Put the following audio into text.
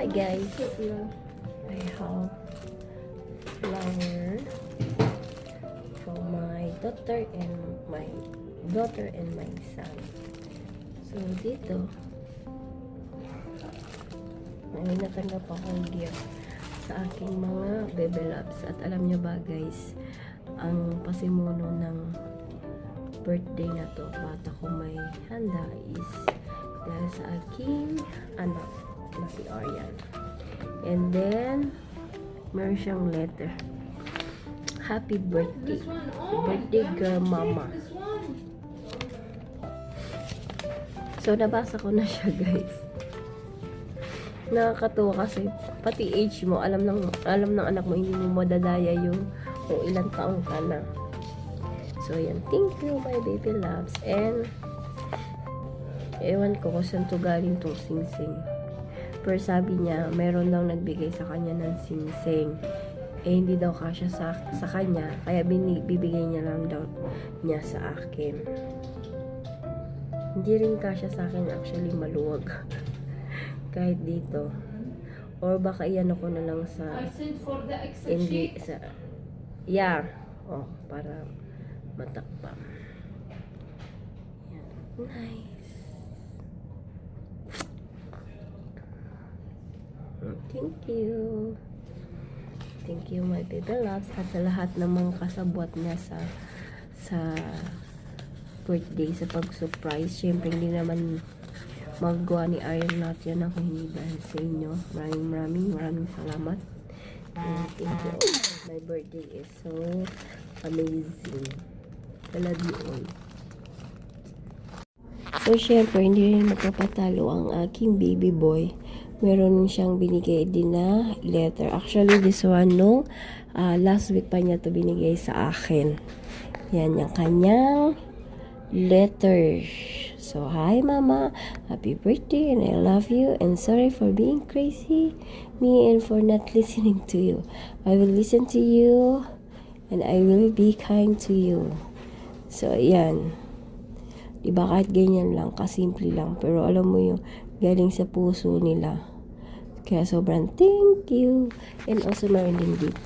guys, I have flower for my daughter and my son. So dito may natanggap akong gift sa aking mga baby loves. At alam nyo ba guys, ang pasimuno ng birthday na to, bata ko may handa is dahil sa aking anak na si Aryan. And then meron siyang letter, happy birthday, birthday girl mama. So nabasa ko na siya guys. Nakakatuwa kasi pati age mo, alam ng anak mo, hindi mo madadaya yung kung ilang taong ka na. So yan, thank you my baby loves. And ewan ko kung saan to galing tong singsing, pero sabi niya meron daw nagbigay sa kanya ng singsing, hindi daw kasya sa kanya, kaya bibigay niya lang daw niya sa akin. Hindi rin kasya sa akin, actually maluwag kahit dito, or baka iyan ako na lang sa hindi sa para matakpan. Yan. Nice. Thank you my baby loves, at sa lahat ng mga kasabwat niya sa birthday, sa pag-surprise. Syempre hindi naman magagawa ni Aryan lahat yan ako hindi dahil sa inyo. Maraming salamat. And thank you. My birthday is so amazing. I love you all. So syempre hindi rin magpapatalo ang aking baby boy. Meron siyang binigay din na letter. Actually this one last week pa niya to binigay sa akin. Yan yung kanyang letter. So, hi mama, happy birthday and I love you and sorry for being crazy me and for not listening to you. I will listen to you and I will be kind to you. So, yan. Diba kahit ganyan lang, kasimple lang, pero alam mo yung galing sa puso nila. Kaya sobrang thank you. And also meron din dito.